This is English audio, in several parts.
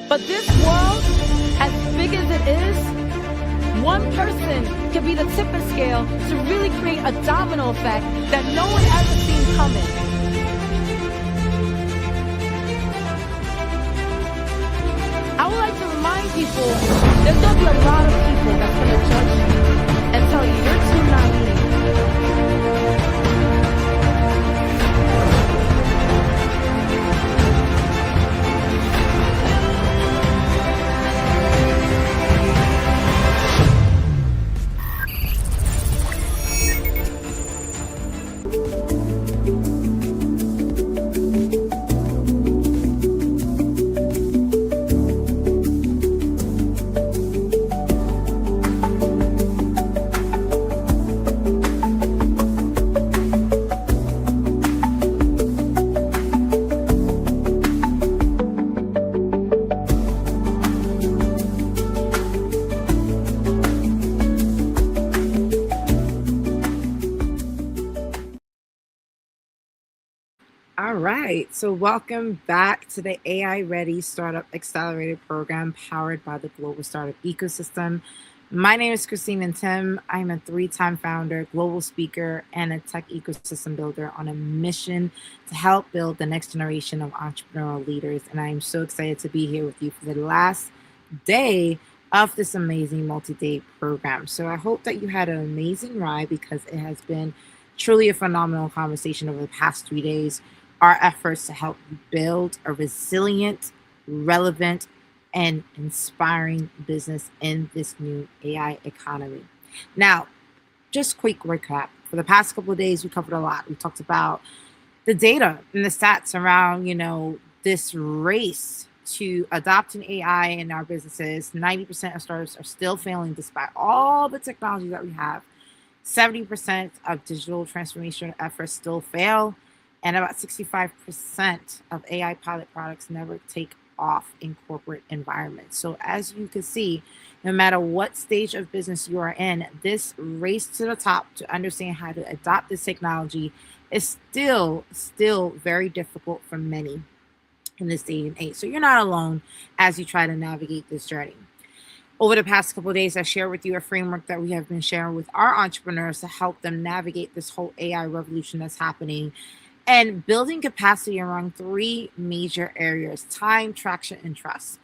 But this world, as big as it is, one person can be the tipping scale to really create a domino effect that no one ever seen coming. I would like to remind people, there's going to be a lot of people that's going to judge you and tell you you're too naive. All right, so welcome back to the AI-Ready Startup Accelerator program powered by the global startup ecosystem. My name is Christine and Tim. I'm a three-time founder, global speaker, and a tech ecosystem builder on a mission to help build the next generation of entrepreneurial leaders. And I am so excited to be here with you for the last day of this amazing multi-day program. So I hope that you had an amazing ride because it has been truly a phenomenal conversation over the past 3 days. Our efforts to help you build a resilient, relevant, and inspiring business in this new AI economy. Now, just quick recap. For the past couple of days, we covered a lot. We talked about the data and the stats around, this race to adopting AI in our businesses. 90% of startups are still failing despite all the technology that we have. 70% of digital transformation efforts still fail. And about 65% of AI pilot products never take off in corporate environments. So as you can see, no matter what stage of business you are in, this race to the top to understand how to adopt this technology is still very difficult for many in this day and age. So you're not alone as you try to navigate this journey. Over the past couple of days, I shared with you a framework that we have been sharing with our entrepreneurs to help them navigate this whole AI revolution that's happening and building capacity around three major areas: time, traction, and trust.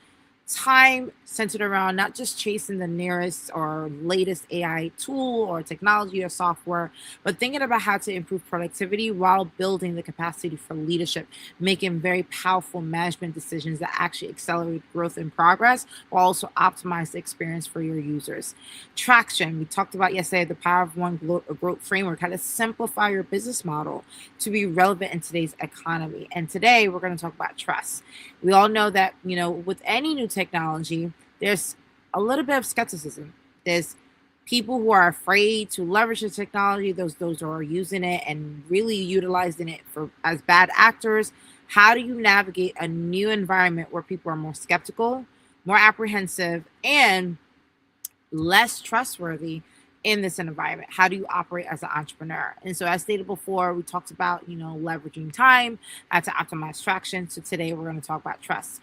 Time centered around not just chasing the nearest or latest AI tool or technology or software, but thinking about how to improve productivity while building the capacity for leadership, making very powerful management decisions that actually accelerate growth and progress, while also optimize the experience for your users. Traction, we talked about yesterday, the power of one growth framework, how to simplify your business model to be relevant in today's economy. And today we're going to talk about trust. We all know that, with any new technology, there's a little bit of skepticism. There's people who are afraid to leverage the technology, those who are using it and really utilizing it for as bad actors. How do you navigate a new environment where people are more skeptical, more apprehensive, and less trustworthy in this environment? How do you operate as an entrepreneur? And so, as stated before, we talked about, leveraging time, how to optimize traction. So today we're going to talk about trust.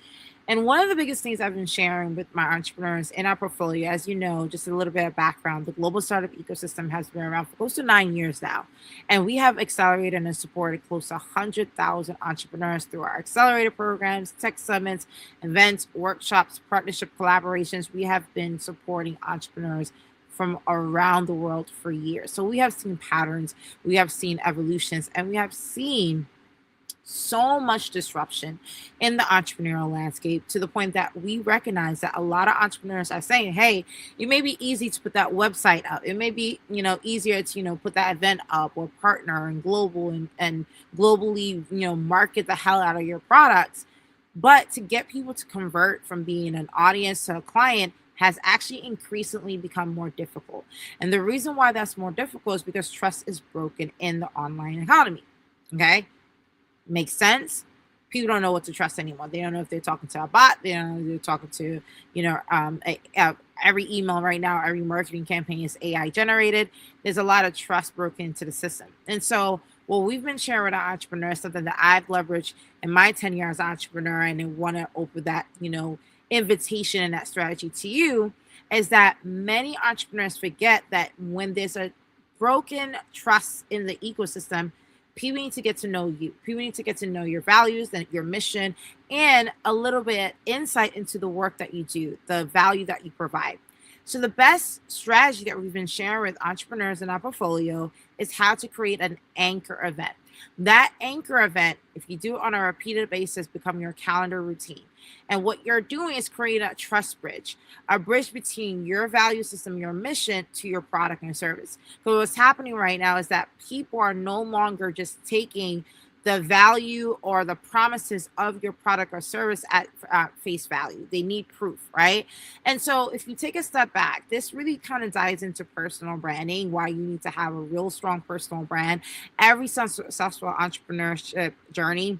And one of the biggest things I've been sharing with my entrepreneurs in our portfolio, as you know, just a little bit of background, the global startup ecosystem has been around for close to 9 years now. And we have accelerated and supported close to 100,000 entrepreneurs through our accelerator programs, tech summits, events, workshops, partnership collaborations. We have been supporting entrepreneurs from around the world for years. So we have seen patterns, we have seen evolutions, and we have seen so much disruption in the entrepreneurial landscape to the point that we recognize that a lot of entrepreneurs are saying, hey, it may be easy to put that website up. It may be, easier to, put that event up or partner and and globally, market the hell out of your products. But to get people to convert from being an audience to a client has actually increasingly become more difficult. And the reason why that's more difficult is because trust is broken in the online economy. Okay. Makes sense. People don't know what to trust anymore. They don't know if they're talking to a bot. They don't know if they're talking to, every email right now, every marketing campaign is AI generated. There's a lot of trust broken into the system. And so what we've been sharing with our entrepreneurs, something that I've leveraged in my 10 years as an entrepreneur, and I want to open that, invitation and that strategy to you, is that many entrepreneurs forget that when there's a broken trust in the ecosystem, people need to get to know you. People need to get to know your values and your mission, and a little bit insight into the work that you do, the value that you provide. So the best strategy that we've been sharing with entrepreneurs in our portfolio is how to create an anchor event. That anchor event, if you do it on a repeated basis, become your calendar routine. And what you're doing is create a trust bridge, a bridge between your value system, your mission, to your product and service. So what's happening right now is that people are no longer just taking the value or the promises of your product or service at face value. They need proof, right? And so if you take a step back, this really kind of dives into personal branding, why you need to have a real strong personal brand. Every successful entrepreneurship journey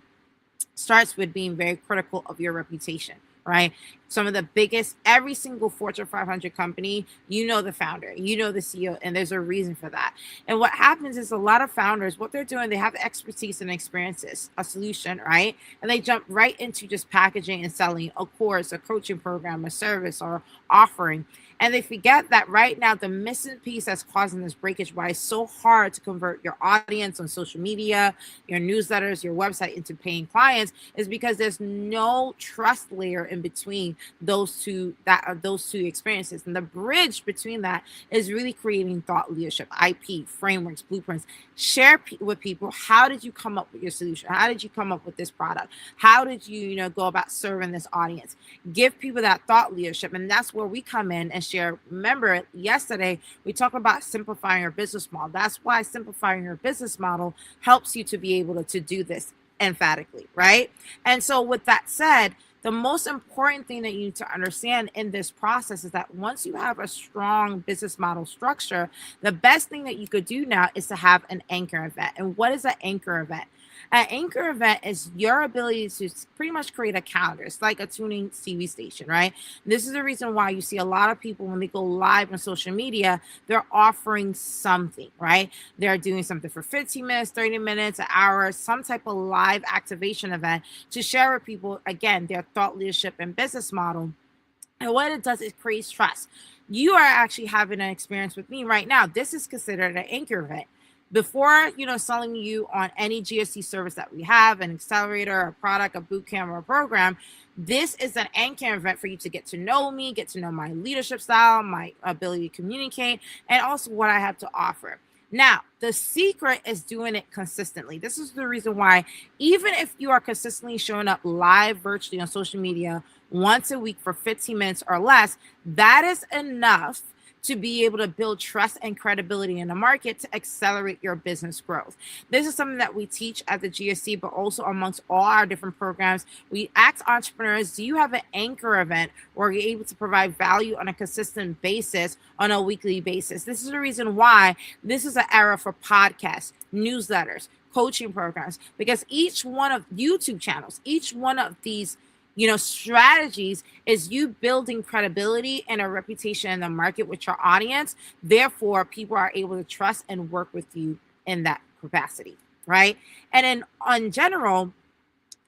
starts with being very critical of your reputation, right? Some of the biggest, every single Fortune 500 company, the founder, the CEO, and there's a reason for that. And what happens is a lot of founders, what they're doing, they have expertise and experiences, a solution, right? And they jump right into just packaging and selling a course, a coaching program, a service, or offering. And they forget that right now, the missing piece that's causing this breakage, why it's so hard to convert your audience on social media, your newsletters, your website into paying clients, is because there's no trust layer in between those two experiences. And the bridge between that is really creating thought leadership, IP, frameworks, blueprints. Share with people, how did you come up with your solution? How did you come up with this product? How did you, go about serving this audience? Give people that thought leadership. And that's where we come in and share. Remember, yesterday we talked about simplifying your business model. That's why simplifying your business model helps you to be able to do this emphatically, right? And so with that said, the most important thing that you need to understand in this process is that once you have a strong business model structure, the best thing that you could do now is to have an anchor event. And what is an anchor event? An anchor event is your ability to pretty much create a calendar. It's like a tuning TV station, right? This is the reason why you see a lot of people when they go live on social media, they're offering something, right? They're doing something for 15 minutes, 30 minutes, an hour, some type of live activation event to share with people, again, their thought leadership and business model. And what it does is creates trust. You are actually having an experience with me right now. This is considered an anchor event. Before, selling you on any GSE service that we have, an accelerator, a product, a boot camp, or a program, this is an anchor event for you to get to know me, get to know my leadership style, my ability to communicate, and also what I have to offer. Now, the secret is doing it consistently. This is the reason why, even if you are consistently showing up live virtually on social media once a week for 15 minutes or less, that is enough to be able to build trust and credibility in the market to accelerate your business growth. This is something that we teach at the GSC, but also amongst all our different programs. We ask entrepreneurs, do you have an anchor event where you're able to provide value on a consistent basis on a weekly basis? This is the reason why this is an era for podcasts, newsletters, coaching programs, because each one of YouTube channels, each one of these strategies is you building credibility and a reputation in the market with your audience. Therefore, people are able to trust and work with you in that capacity, right? And then in general,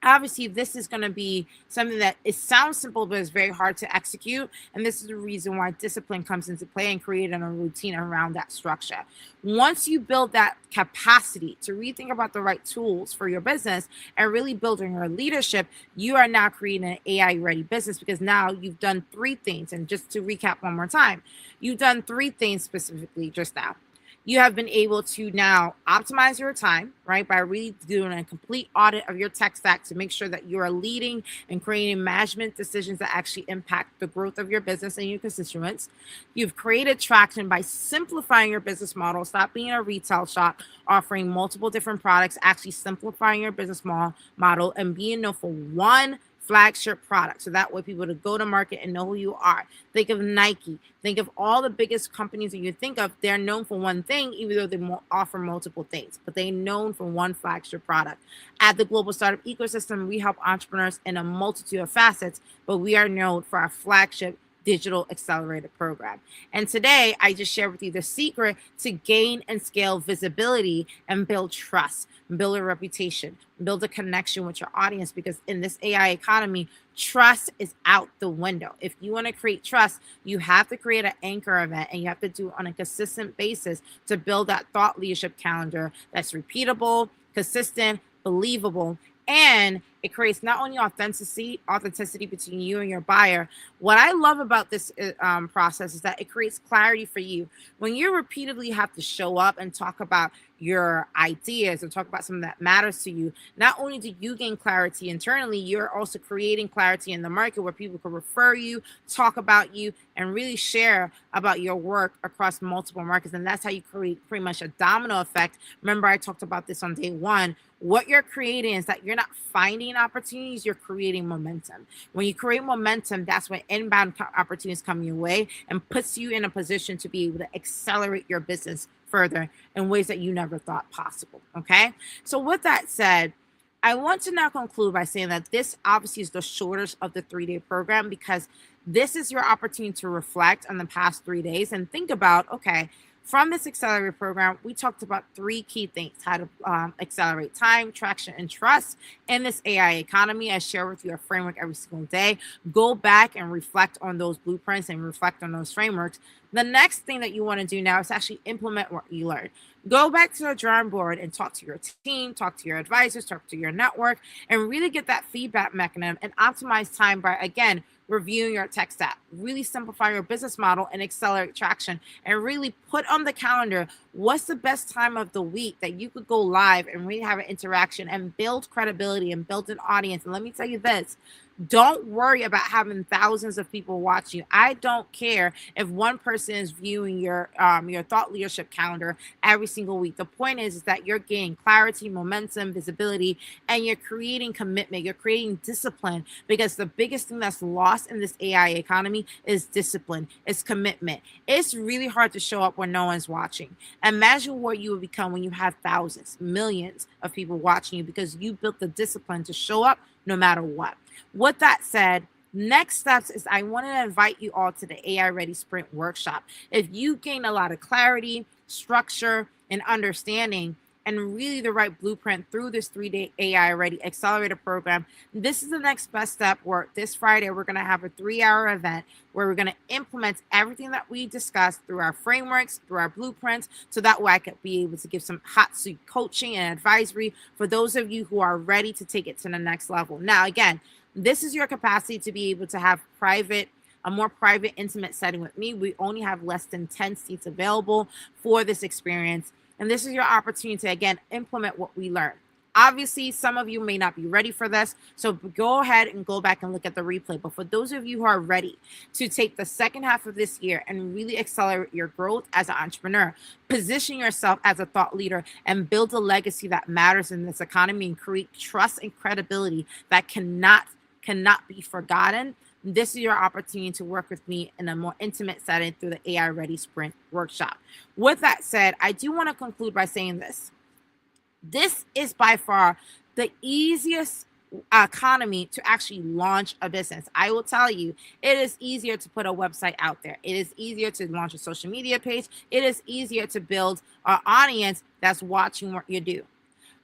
obviously, this is going to be something that it sounds simple, but it's very hard to execute. And this is the reason why discipline comes into play and creating a routine around that structure. Once you build that capacity to rethink about the right tools for your business and really building your leadership, you are now creating an AI-ready business, because now you've done three things. And just to recap one more time, you've done three things specifically just now. You have been able to now optimize your time, right, by really doing a complete audit of your tech stack to make sure that you are leading and creating management decisions that actually impact the growth of your business and your constituents. You've created traction by simplifying your business model. Stop being a retail shop, offering multiple different products, actually simplifying your business model and being known for one flagship product, so that way people to go to market and know who you are. Think of Nike. Think of all the biggest companies that you think of. They're known for one thing, even though they offer multiple things, but they're known for one flagship product. At the Global Startup Ecosystem, we help entrepreneurs in a multitude of facets, but we are known for our flagship digital accelerator program. And today I just share with you the secret to gain and scale visibility and build trust, build a reputation, build a connection with your audience, because in this AI economy, trust is out the window. If you want to create trust, you have to create an anchor event, and you have to do it on a consistent basis to build that thought leadership calendar that's repeatable, consistent, believable, and it creates not only authenticity between you and your buyer. What I love about this process is that it creates clarity for you. When you repeatedly have to show up and talk about your ideas and talk about something that matters to you, not only do you gain clarity internally, you're also creating clarity in the market where people can refer you, talk about you, and really share about your work across multiple markets. And that's how you create pretty much a domino effect. Remember, I talked about this on day one. What you're creating is that you're not finding opportunities, you're creating momentum. When you create momentum, that's when inbound opportunities come your way and puts you in a position to be able to accelerate your business further in ways that you never thought possible. Okay. So with that said, I want to now conclude by saying that this obviously is the shortest of the 3-day program, because this is your opportunity to reflect on the past 3 days and think about, okay, from this accelerator program, we talked about 3 key things: how to accelerate time, traction, and trust in this AI economy. I share with you a framework every single day. Go back and reflect on those blueprints and reflect on those frameworks. The next thing that you want to do now is actually implement what you learned. Go back to the drawing board and talk to your team, talk to your advisors, talk to your network, and really get that feedback mechanism and optimize time by, again, reviewing your tech stack, really simplify your business model and accelerate traction, and really put on the calendar what's the best time of the week that you could go live and really have an interaction and build credibility and build an audience. And let me tell you this, don't worry about having thousands of people watch you. I don't care if one person is viewing your thought leadership calendar every single week. The point is that you're gaining clarity, momentum, visibility, and you're creating commitment. You're creating discipline, because the biggest thing that's lost in this AI economy is discipline, is commitment. It's really hard to show up when no one's watching. Imagine what you will become when you have thousands, millions of people watching you, because you built the discipline to show up no matter what. With that said, next steps is I want to invite you all to the AI Ready Sprint Workshop. If you gain a lot of clarity, structure, and understanding, and really the right blueprint through this 3-day AI Ready Accelerator program, this is the next best step. Where this Friday, we're going to have a 3-hour event where we're going to implement everything that we discussed through our frameworks, through our blueprints, so that way I could be able to give some hot seat coaching and advisory for those of you who are ready to take it to the next level. Now, again, this is your capacity to be able to have a more private, intimate setting with me. We only have less than 10 seats available for this experience. And this is your opportunity to, again, implement what we learned. Obviously, some of you may not be ready for this, so go ahead and go back and look at the replay. But for those of you who are ready to take the second half of this year and really accelerate your growth as an entrepreneur, position yourself as a thought leader, and build a legacy that matters in this economy, and create trust and credibility that cannot be forgotten, this is your opportunity to work with me in a more intimate setting through the AI Ready Sprint Workshop. With that said, I do want to conclude by saying this. This is by far the easiest economy to actually launch a business. I will tell you, it is easier to put a website out there. It is easier to launch a social media page. It is easier to build an audience that's watching what you do.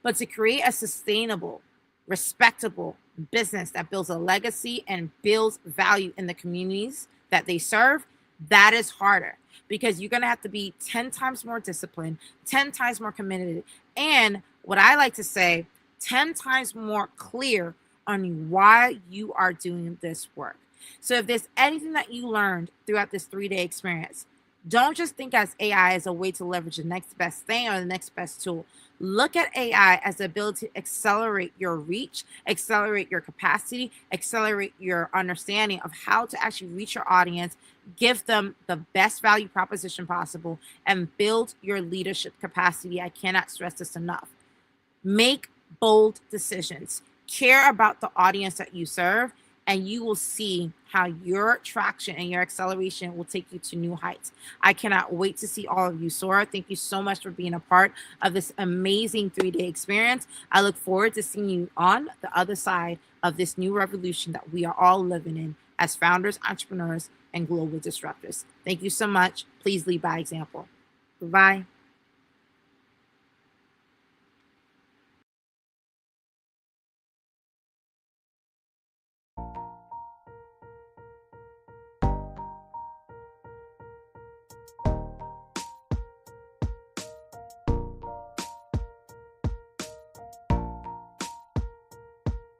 But to create a sustainable, respectable business that builds a legacy and builds value in the communities that they serve, that is harder, because you're going to have to be 10 times more disciplined, 10 times more committed, and what I like to say, 10 times more clear on why you are doing this work. So if there's anything that you learned throughout this 3-day experience, don't just think as AI as a way to leverage the next best thing or the next best tool. Look at AI as the ability to accelerate your reach, accelerate your capacity, accelerate your understanding of how to actually reach your audience, give them the best value proposition possible, and build your leadership capacity. I cannot stress this enough. Make bold decisions. Care about the audience that you serve, and you will see how your traction and your acceleration will take you to new heights. I cannot wait to see all of you soar. Thank you so much for being a part of this amazing 3-day experience. I look forward to seeing you on the other side of this new revolution that we are all living in as founders, entrepreneurs, and global disruptors. Thank you so much. Please lead by example. Goodbye.